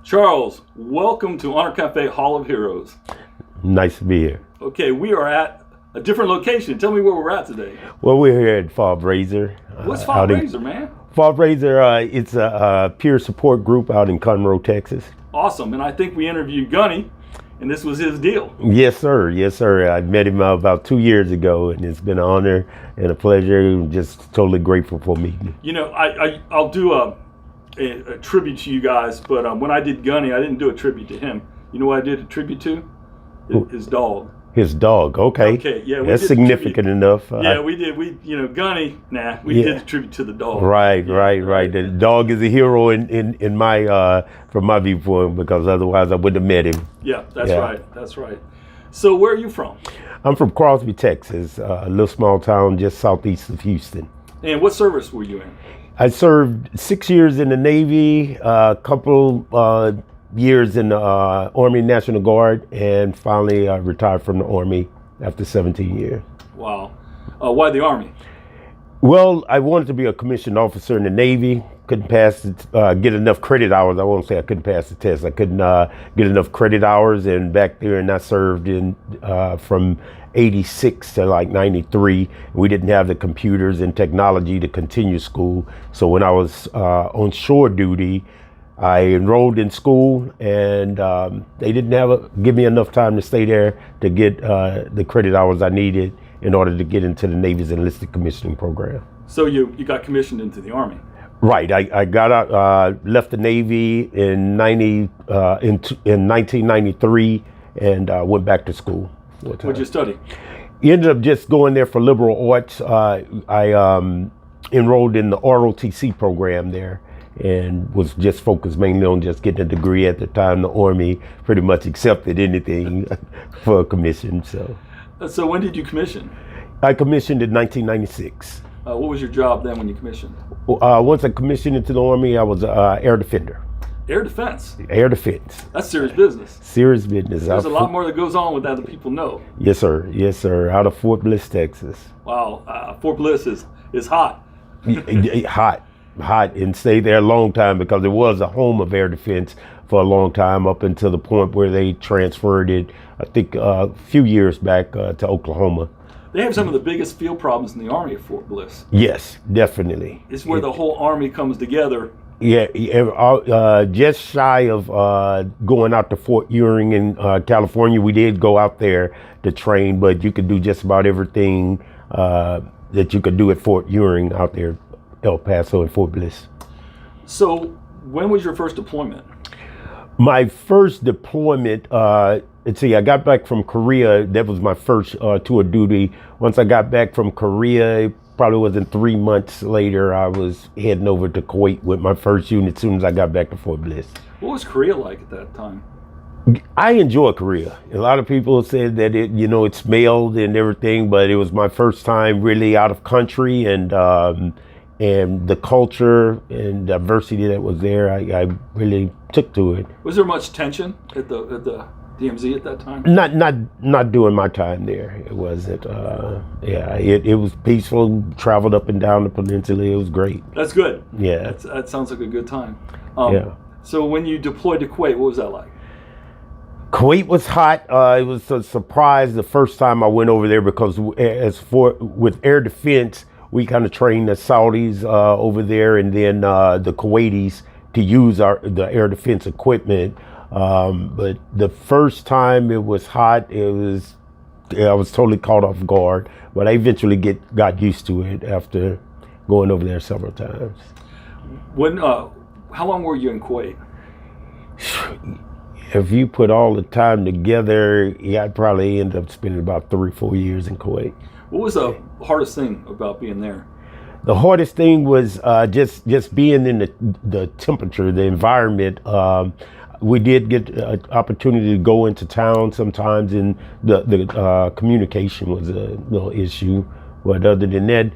Charles, welcome to Honor Cafe Hall of Heroes. Nice to be here. Okay, we are at a different location. Tell me where we're at today. Well, we're here at Fob Razor. What's Fob Razor, man? Fob Razor, it's a peer support group out in Conroe, Texas. Awesome, and I think we interviewed Gunny, and this was his deal. Yes, sir. Yes, sir. I met him about 2 years ago, and it's been an honor and a pleasure. I'm just totally grateful for meeting. You know, I'll do a tribute to you guys, but when I did Gunny, I didn't do a tribute to him. You know what I did a tribute to? His dog. His dog, okay. Okay, yeah. That's significant enough. Yeah, we did. Gunny, we did a tribute to the dog. Right. The dog is a hero in my, from my viewpoint, because otherwise I wouldn't have met him. Yeah, that's right. So where are you from? I'm from Crosby, Texas, a little small town just southeast of Houston. And what service were you in? I served 6 years in the Navy, a couple years in the Army National Guard, and finally retired from the Army after 17 years. Wow. Why the Army? Well, I wanted to be a commissioned officer in the Navy. Couldn't pass it, get enough credit hours. I won't say I couldn't pass the test. I couldn't get enough credit hours, and back there, and I served in from 86 to like 93. We didn't have the computers and technology to continue school. So when I was on shore duty, I enrolled in school, and they didn't give me enough time to stay there to get the credit hours I needed in order to get into the Navy's enlisted commissioning program. So you got commissioned into the Army? Right. I got out, left the Navy in 1993, and went back to school. What'd you study? Ended up just going there for liberal arts. I enrolled in the ROTC program there, and was just focused mainly on just getting a degree. At the time, the Army pretty much accepted anything for a commission. So when did you commission? I commissioned in 1996. What was your job then when you commissioned? Once I commissioned into the Army, I was air defender. Air defense? Air defense. That's serious business. Serious business. There's a lot more that goes on with that than people know. Yes, sir. Yes, sir. Out of Fort Bliss, Texas. Wow. Fort Bliss is hot. Hot, and stayed there a long time, because it was a home of air defense for a long time, up until the point where they transferred it, I think a few years back, to Oklahoma. They have some of the biggest field problems in the Army at Fort Bliss. Yes, definitely. It's where the whole Army comes together. Yeah, just shy of going out to Fort Ewing in California. We did go out there to train, but you could do just about everything that you could do at Fort Ewing out there, El Paso and Fort Bliss. So when was your first deployment? My first deployment, let's see, I got back from Korea. That was my first tour of duty. Once I got back from Korea, it probably wasn't 3 months later, I was heading over to Kuwait with my first unit as soon as I got back to Fort Bliss. What was Korea like at that time? I enjoy Korea. A lot of people said that it smelled and everything, but it was my first time really out of country, and the culture and diversity that was there, I really took to it. Was there much tension at the DMZ at that time? Not during my time there. It wasn't. It was peaceful. Traveled up and down the peninsula. It was great. That's good. Yeah. That sounds like a good time. So when you deployed to Kuwait, what was that like? Kuwait was hot. It was a surprise the first time I went over there, because with air defense, we kind of trained the Saudis over there, and then the Kuwaitis to use the air defense equipment. But the first time it was hot, I was totally caught off guard. But I eventually got used to it after going over there several times. How long were you in Kuwait? If you put all the time together, I'd probably end up spending about 3 or 4 years in Kuwait. What was the hardest thing about being there? The hardest thing was just being in the temperature, the environment. We did get an opportunity to go into town sometimes, and the communication was a little issue. But other than that,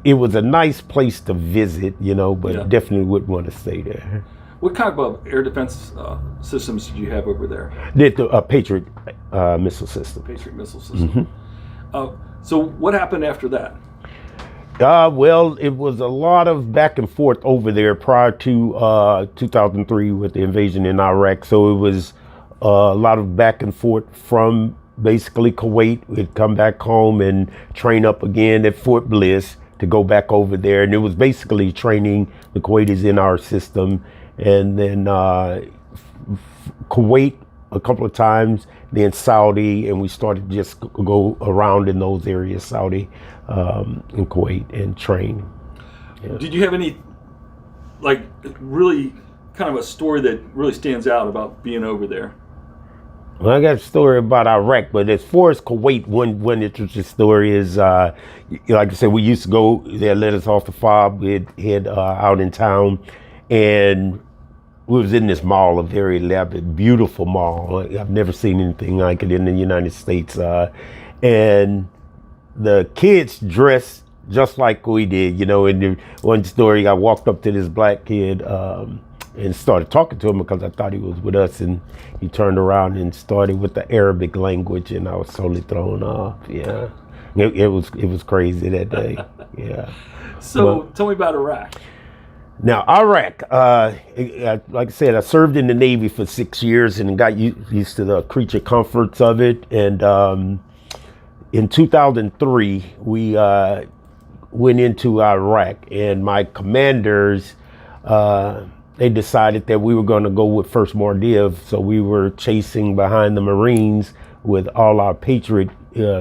it was a nice place to visit, but definitely wouldn't want to stay there. What kind of air defense systems did you have over there? The Patriot missile system. Patriot missile system. Mm-hmm. So what happened after that? Well, it was a lot of back and forth over there prior to 2003 with the invasion in Iraq. So it was a lot of back and forth from basically Kuwait. We'd come back home and train up again at Fort Bliss to go back over there. And it was basically training the Kuwaitis in our system. And then Kuwait a couple of times, then Saudi, and we started to just go around in those areas, Saudi, in Kuwait, and train. Yeah. Did you have any, like, really kind of a story that really stands out about being over there? Well, I got a story about Iraq, but as far as Kuwait, one interesting story is, like I said, we used to go, they let us off the fob, we'd head out in town, and we was in this mall, a very elaborate, beautiful mall. I've never seen anything like it in the United States. And the kids dressed just like we did. In the one story, I walked up to this black kid and started talking to him because I thought he was with us. And he turned around and started with the Arabic language, and I was totally thrown off. Yeah, it was crazy that day. Yeah. So tell me about Iraq. Now, Iraq, like I said, I served in the Navy for 6 years and got used to the creature comforts of it. And in 2003, we went into Iraq, and my commanders, they decided that we were going to go with 1st Mordiv. So we were chasing behind the Marines with all our Patriot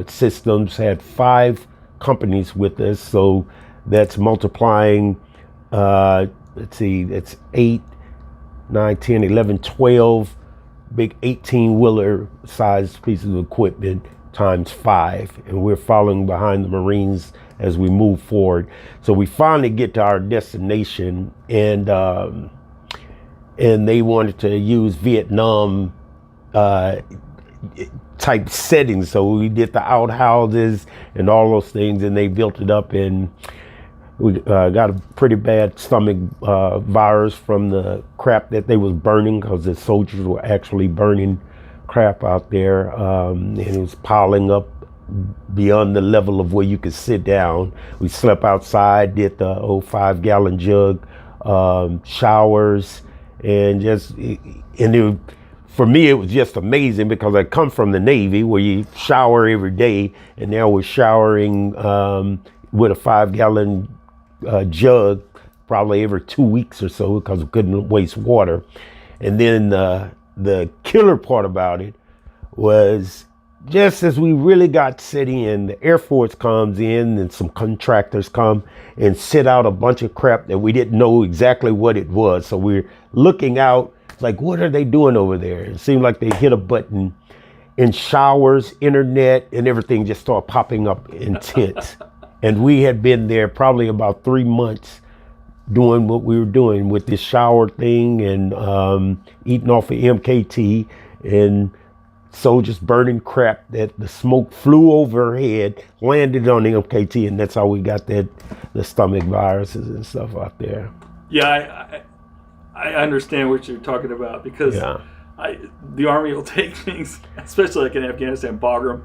systems, had 5 companies with us. So that's multiplying. Let's see, that's 8, 9, 10, 11, 12 big 18-wheeler sized pieces of equipment times 5. And we're following behind the Marines as we move forward. So we finally get to our destination, and they wanted to use Vietnam type settings. So we did the outhouses and all those things, and they built it up, and we got a pretty bad stomach virus from the crap that they was burning, because the soldiers were actually burning crap out there, and it was piling up beyond the level of where you could sit down. We slept outside, did the old 5-gallon jug showers, and for me, it was just amazing because I come from the Navy where you shower every day, and now we're showering with a 5-gallon jug probably every 2 weeks or so because we couldn't waste water. And then the killer part about it was, just as we really got set in, the Air Force comes in and some contractors come and set out a bunch of crap that we didn't know exactly what it was. So we're looking out like, what are they doing over there? It seemed like they hit a button, and showers, internet, and everything just started popping up in tents. And we had been there probably about 3 months doing what we were doing with this shower thing, and eating off of MKT, and soldiers burning crap that the smoke flew overhead, landed on the MKT, and that's how we got the stomach viruses and stuff out there. Yeah, I understand what you're talking about, because the Army will take things, especially like in Afghanistan, Bagram,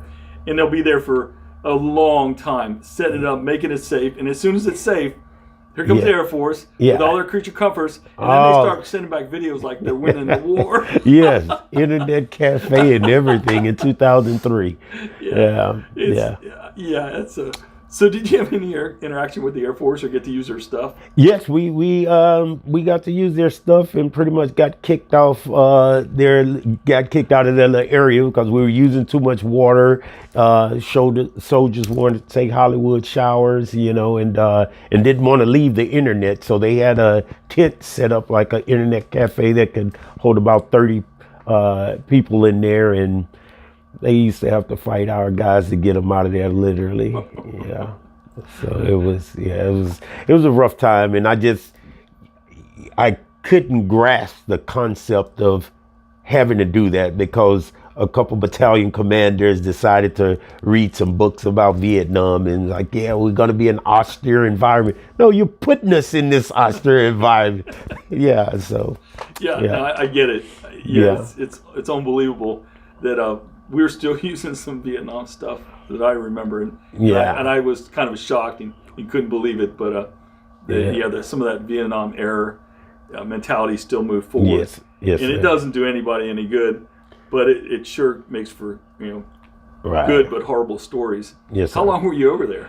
and they'll be there for a long time, setting it up, making it safe, and as soon as it's safe, here comes the Air Force with all their creature comforts, and then they start sending back videos like they're winning the war. Yes, internet cafe and everything in 2003. It's So did you have any interaction with the Air Force or get to use their stuff? Yes, we got to use their stuff and pretty much got kicked off got kicked out of the area because we were using too much water. Soldiers wanted to take Hollywood showers, and didn't want to leave the internet. So they had a tent set up like an internet cafe that could hold about 30 people in there, and they used to have to fight our guys to get them out of there, literally. Yeah. So it was a rough time, and I couldn't grasp the concept of having to do that because a couple battalion commanders decided to read some books about Vietnam and we're going to be an austere environment. No, you're putting us in this austere environment. Yeah. So. Yeah. No, I get it. It's unbelievable that we're still using some Vietnam stuff that I remember, and I was kind of shocked. And you couldn't believe it. But some of that Vietnam era mentality still moved forward. Yes, and it doesn't do anybody any good, but it sure makes for good but horrible stories. Yes. How long were you over there?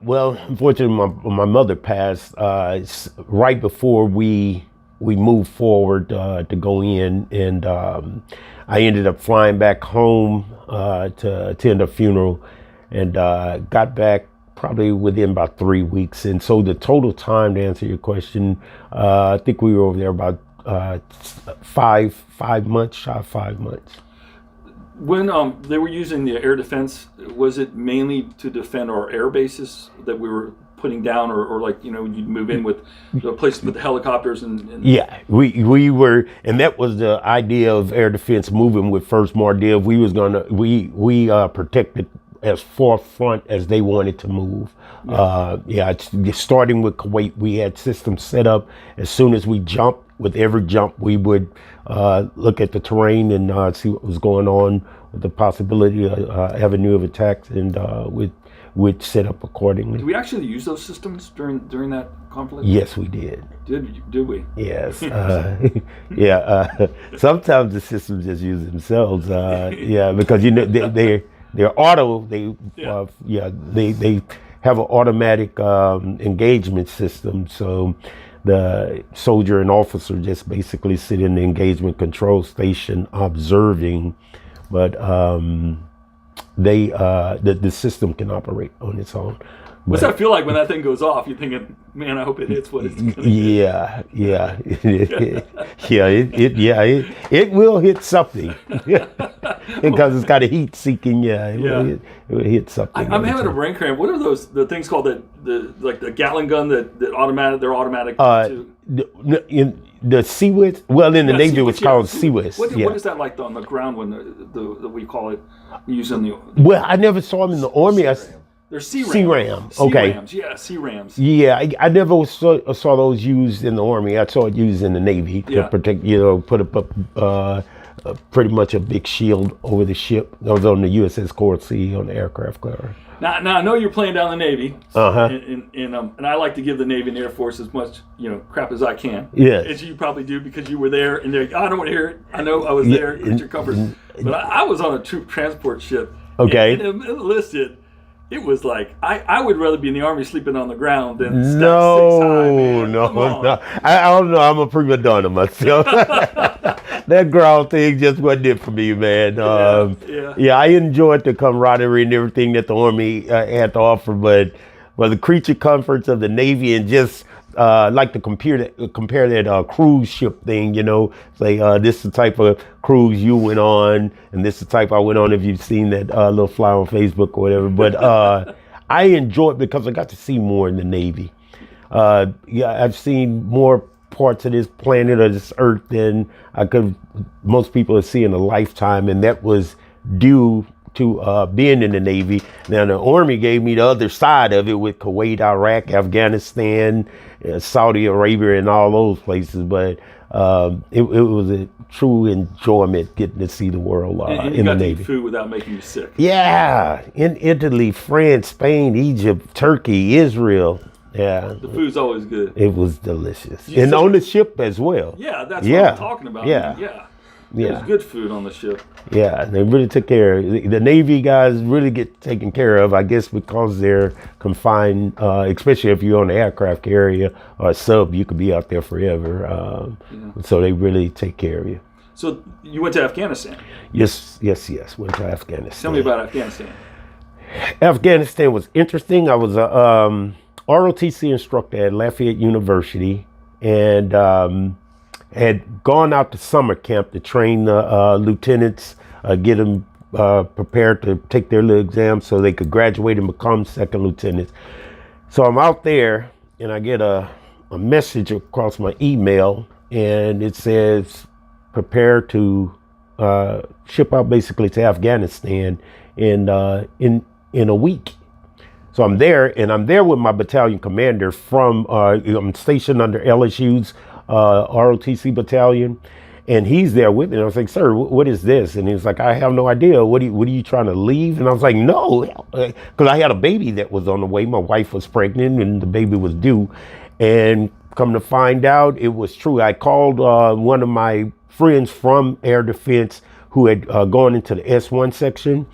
Well, unfortunately, my mother passed right before we moved forward to go in, and I ended up flying back home to attend a funeral, and got back probably within about 3 weeks. And so the total time, to answer your question, I think we were over there about 5 months, shy of 5 months. When they were using the air defense, was it mainly to defend our air bases that we were putting down, or like, you'd move in with the places with the helicopters and Yeah, we were, and that was the idea of air defense, moving with First Mardiv. We was gonna we protected as forefront as they wanted to move. Starting with Kuwait, we had systems set up. As soon as we jumped, with every jump, we would look at the terrain and see what was going on with the possibility of avenue of attacks, and we'd set up accordingly. Did we actually use those systems during that conflict? Yes, we did. Did we? Yes. Sometimes the systems just use themselves. Because they're auto. They have an automatic engagement system. So the soldier and officer just basically sit in the engagement control station observing, but the system can operate on its own. What's that feel like when that thing goes off? You're thinking, man, I hope it hits what it's going to hit. It will hit something because it's got a heat-seeking. It will hit something. I'm having a brain cramp. What are the things called the Gatling gun that automatic? They're automatic too. In the CWIS, well, in the Navy, it was called CWIS. What is that like on the ground when the we call it using the? Well, I never saw them in the Army. They're C-Rams. C-Rams. Okay. C-Rams. Yeah, C-Rams. Yeah, I never saw those used in the Army. I saw it used in the Navy to protect, put up pretty much a big shield over the ship. That was on the USS Coral Sea on the aircraft carrier. Now I know you're playing down the Navy, and I like to give the Navy and Air Force as much crap as I can. Yes. As you probably do, because you were there, and they're like, I don't want to hear it. I know I was there. It's your comfort. But I was on a troop transport ship. Okay. And enlisted. It was like, I would rather be in the Army sleeping on the ground than stack 6 high, man. No. I don't know. I'm a prima donna myself. That ground thing just wasn't it for me, man. I enjoyed the camaraderie and everything that the Army had to offer, but the creature comforts of the Navy, and just like to compare that cruise ship thing, say this is the type of cruise you went on, and this is the type I went on, if you've seen that little fly on Facebook or whatever. But I enjoyed it because I got to see more in the Navy. I've seen more parts of this planet, or this earth, than most people have seen in a lifetime, and that was due to being in the Navy. Now the Army gave me the other side of it with Kuwait, Iraq, Afghanistan, Saudi Arabia, and all those places. But it was a true enjoyment getting to see the world in the Navy. To eat food without making you sick. Yeah, in Italy, France, Spain, Egypt, Turkey, Israel. Yeah, the food's always good. It was delicious, and on the ship as well. Yeah, that's what I'm talking about. Yeah. There's good food on the ship. Yeah, they really took care of it. The Navy guys really get taken care of, I guess, because they're confined, especially if you're on the aircraft carrier or a sub, you could be out there forever. So they really take care of you. So you went to Afghanistan? Yes, went to Afghanistan. Tell me about Afghanistan. Afghanistan was interesting. I was a ROTC instructor at Lafayette University, and had gone out to summer camp to train the lieutenants, get them prepared to take their little exams so they could graduate and become second lieutenants. So I'm out there, and I get a message across my email, and it says, prepare to ship out basically to Afghanistan in a week. So I'm there, and I'm there with my battalion commander I'm stationed under LSU's ROTC battalion, And he's there with me. And I was like, sir, what is this? And he was like, I have no idea. What are you trying to leave? And I was like, no, because I had a baby that was on the way. My wife was pregnant and the baby was due. And come to find out, it was true. I called one of my friends from Air Defense who had gone into the S1 section.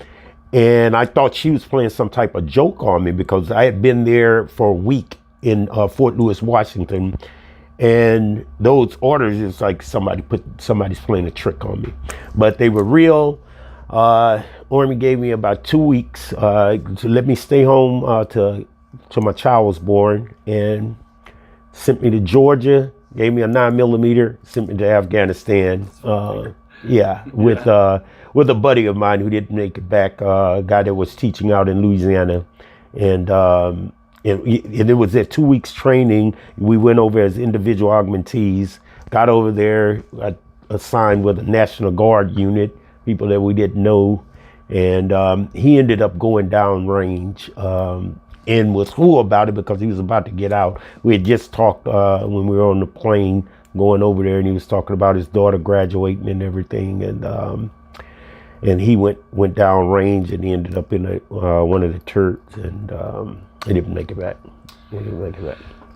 And I thought she was playing some type of joke on me because I had been there for a week in Fort Lewis, Washington. And those orders, it's like somebody's playing a trick on me, but they were real. Army gave me about 2 weeks to let me stay home till my child was born, and sent me to Georgia. Gave me a 9mm, sent me to Afghanistan. With a buddy of mine who didn't make it back, a guy that was teaching out in Louisiana, and it was at 2 weeks training. We went over as individual augmentees, got over there, got assigned with a National Guard unit, people that we didn't know. And he ended up going down range and was cool about it because he was about to get out. We had just talked when we were on the plane going over there, and he was talking about his daughter graduating and everything. And he went down range, and he ended up in one of the turrets, and he didn't make it back.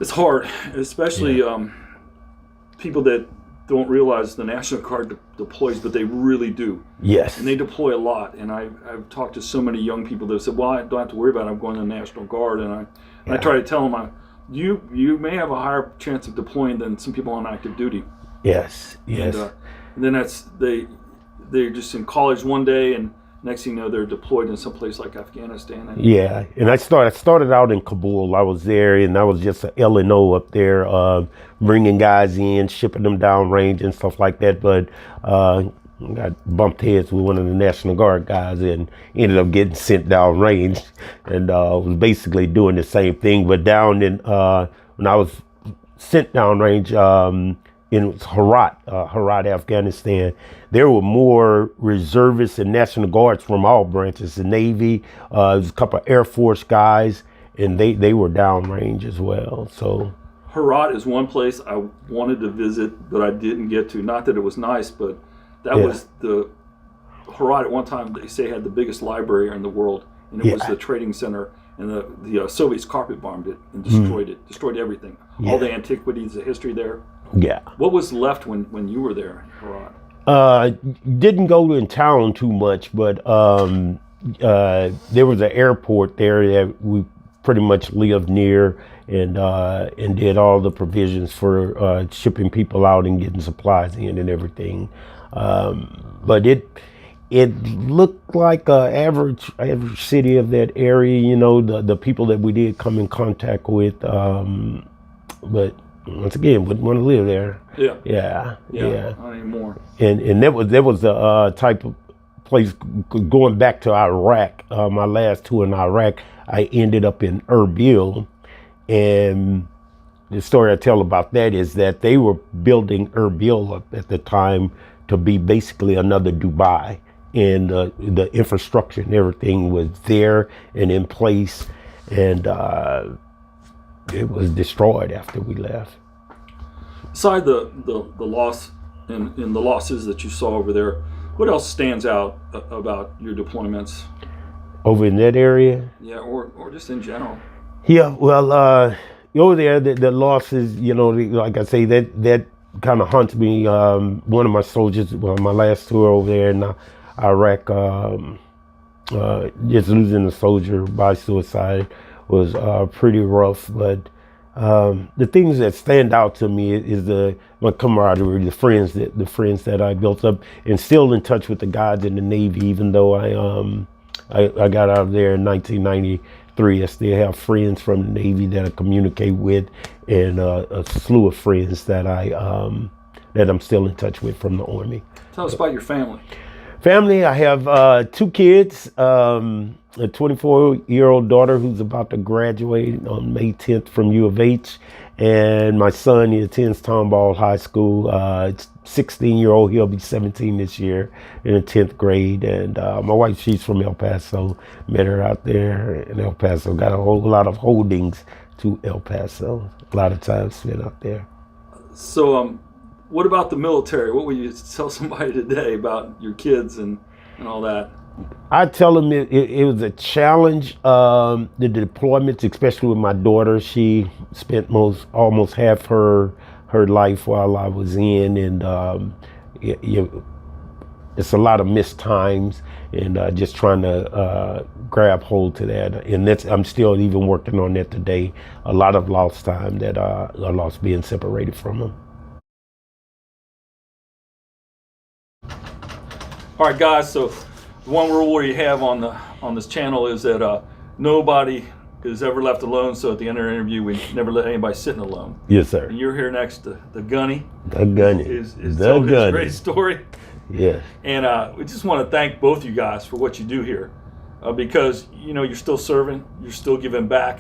It's hard, especially people that don't realize the National Guard deploys, but they really do. Yes. And they deploy a lot. And I've talked to so many young people that said, well, I don't have to worry about it. I'm going to the National Guard. And I try to tell them, you may have a higher chance of deploying than some people on active duty. Yes. And then they're just in college one day, and next thing you know, they're deployed in some place like Afghanistan. And I started out in Kabul. I was there, and I was just an L&O up there, bringing guys in, shipping them down range and stuff like that. But got bumped heads with one of the National Guard guys and ended up getting sent down range, and was basically doing the same thing. But down in when I was sent down range in Herat, Afghanistan, there were more reservists and National Guards from all branches, the Navy, there was a couple of Air Force guys, and they were downrange as well. So Herat is one place I wanted to visit, but I didn't get to. Not that it was nice, but that was Herat at one time, they say, had the biggest library in the world, and it was the trading center, and the Soviets carpet bombed it and destroyed it, destroyed everything. All the antiquities, the history there. Yeah. What was left when you were there in Herat? Didn't go in town too much, but there was an airport there that we pretty much lived near, and did all the provisions for shipping people out and getting supplies in and everything. But it looked like an average city of that area, you know, the people that we did come in contact with, but once again, wouldn't want to live there. Yeah. Not anymore. And that was the type of place. Going back to Iraq, my last tour in Iraq, I ended up in Erbil, and the story I tell about that is that they were building Erbil up at the time to be basically another Dubai, and the infrastructure and everything was there and in place, and it was destroyed after we left. Aside the loss and the losses that you saw over there, what else stands out about your deployments? Over in that area? Yeah, or just in general. Yeah, well, over there, the losses, you know, like I say, that kind of haunts me. One of my soldiers, my last tour over there in Iraq, just losing a soldier by suicide was pretty rough. But the things that stand out to me is my camaraderie, the friends that I built up, and still in touch with the guys in the Navy. Even though I got out of there in 1993, I still have friends from the Navy that I communicate with, and a slew of friends that I'm still in touch with from the Army. Tell us about your family. Family, I have 2 kids, a 24-year-old daughter who's about to graduate on May 10th from U of H, and my son, he attends Tomball High School. 16-year-old, he'll be 17 this year in the 10th grade, and my wife, she's from El Paso, met her out there in El Paso, got a whole lot of holdings to El Paso, a lot of time spent out there. So what about the military? What would you tell somebody today about your kids and all that? I tell them it was a challenge. The deployments, especially with my daughter, she spent almost half her life while I was in, and it's a lot of missed times, and just trying to grab hold to that. And I'm still even working on that today. A lot of lost time that I lost being separated from them. All right, guys. So one rule we have on this channel is that nobody is ever left alone. So at the end of the interview, we never let anybody sitting alone. Yes, sir. And you're here next to the Gunny. The Gunny. Is telling his great story. Yeah. And we just want to thank both you guys for what you do here, because you're still serving, you're still giving back,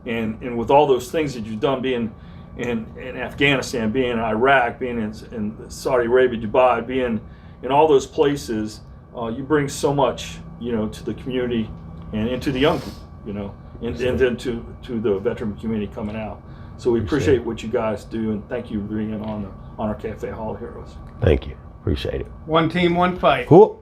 and with all those things that you've done, being in Afghanistan, being in Iraq, being in Saudi Arabia, Dubai, being in all those places, you bring so much to the community and to the young people, and then to the veteran community coming out. So we appreciate what you guys do, and thank you for being on our Cafe Hall of Heroes. Thank you. Appreciate it. One team, one fight. Cool.